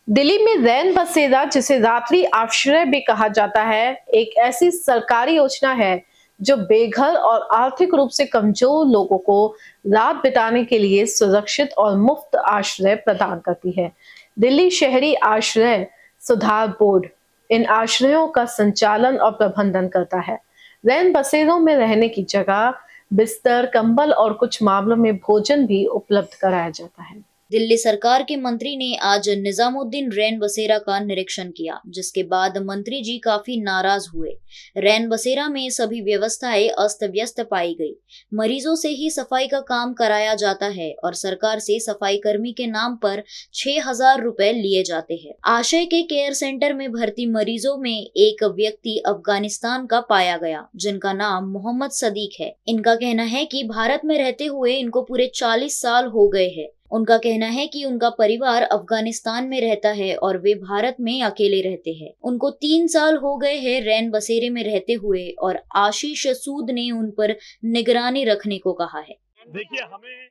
दिल्ली में रैन बसेरा, जिसे रात्रि आश्रय भी कहा जाता है, एक ऐसी सरकारी योजना है जो बेघर और आर्थिक रूप से कमजोर लोगों को रात बिताने के लिए सुरक्षित और मुफ्त आश्रय प्रदान करती है। दिल्ली शहरी आश्रय सुधार बोर्ड इन आश्रयों का संचालन और प्रबंधन करता है। रैन बसेरों में रहने की जगह, बिस्तर, कंबल और कुछ मामलों में भोजन भी उपलब्ध कराया जाता है। दिल्ली सरकार के मंत्री ने आज निजामुद्दीन रैन बसेरा का निरीक्षण किया, जिसके बाद मंत्री जी काफी नाराज हुए। रैन बसेरा में सभी व्यवस्थाएं अस्त व्यस्त पाई गई। मरीजों से ही सफाई का काम कराया जाता है और सरकार से सफाई कर्मी के नाम पर 6,000 रुपए लिए जाते हैं। आशय के केयर सेंटर में भर्ती मरीजों में एक व्यक्ति अफगानिस्तान का पाया गया, जिनका नाम मोहम्मद सदीक है। इनका कहना है कि भारत में रहते हुए इनको पूरे 40 साल हो गए हैं। उनका कहना है कि उनका परिवार अफगानिस्तान में रहता है और वे भारत में अकेले रहते हैं। उनको 3 साल हो गए हैं रैन बसेरे में रहते हुए और आशीष सूद ने उन पर निगरानी रखने को कहा है। देखिए, हमें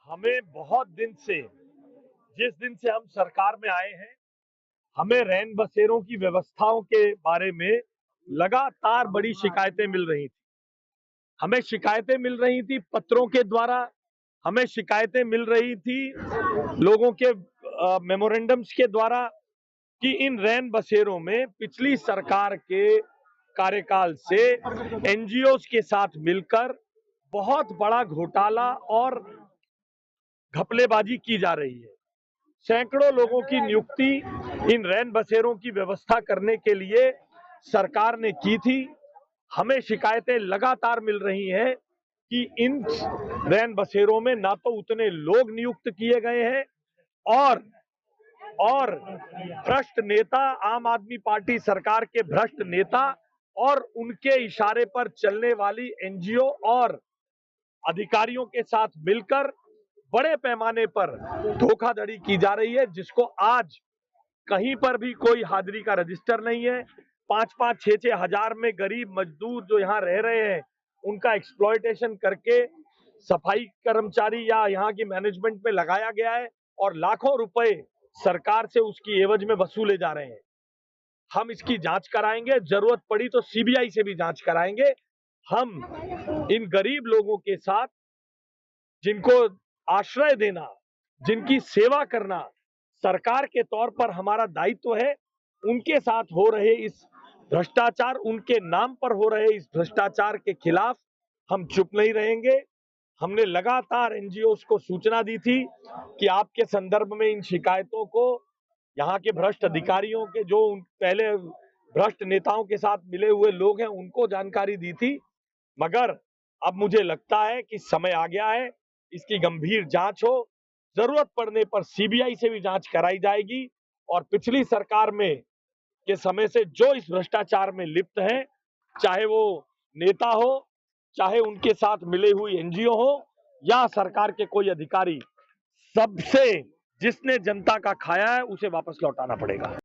हमें बहुत दिन से, जिस दिन से हम सरकार में आए हैं, हमें रैन बसेरों की व्यवस्थाओं के बारे में लगातार बड़ी शिकायतें मिल रही थी। हमें शिकायतें मिल रही थी पत्रों के द्वारा, हमें शिकायतें मिल रही थी लोगों के मेमोरेंडम्स के द्वारा कि इन रैन बसेरों में पिछली सरकार के कार्यकाल से एनजीओस के साथ मिलकर बहुत बड़ा घोटाला और घपलेबाजी की जा रही है। सैकड़ों लोगों की नियुक्ति इन रैन बसेरों की व्यवस्था करने के लिए सरकार ने की थी। हमें शिकायतें लगातार मिल रही हैं कि इन रैन बसेरों में ना तो उतने लोग नियुक्त किए गए हैं और भ्रष्ट नेता, आम आदमी पार्टी सरकार के भ्रष्ट नेता और उनके इशारे पर चलने वाली एनजीओ और अधिकारियों के साथ मिलकर बड़े पैमाने पर धोखाधड़ी की जा रही है, जिसको आज कहीं पर भी कोई हाजिरी का रजिस्टर नहीं है। 5-5, 6-6 हजार में गरीब मजदूर जो यहाँ रह रहे हैं, उनका एक्सप्लॉयटेशन करके सफाई कर्मचारी या यहाँ की मैनेजमेंट में लगाया गया है और लाखों रुपए सरकार से उसकी एवज में वसूले जा रहे हैं। हम इसकी जांच कराएंगे, जरूरत पड़ी तो सीबीआई से भी जांच कराएंगे। हम इन गरीब लोगों के साथ, जिनको आश्रय देना, जिनकी सेवा करना सरकार के तौर पर हमारा दायित्व है, उनके साथ हो रहे इस भ्रष्टाचार, उनके नाम पर हो रहे इस भ्रष्टाचार के खिलाफ हम चुप नहीं रहेंगे। हमने लगातार एनजीओस को सूचना दी थी कि आपके संदर्भ में इन शिकायतों को यहाँ के भ्रष्ट अधिकारियों के, जो पहले भ्रष्ट नेताओं के साथ मिले हुए लोग हैं, उनको जानकारी दी थी। मगर अब मुझे लगता है कि समय आ गया है, इसकी गंभीर जांच हो, जरूरत पड़ने पर सीबीआई से भी जांच कराई जाएगी और पिछली सरकार में के समय से जो इस भ्रष्टाचार में लिप्त हैं, चाहे वो नेता हो, चाहे उनके साथ मिले हुई एनजीओ हो या सरकार के कोई अधिकारी, सबसे जिसने जनता का खाया है उसे वापस लौटाना पड़ेगा।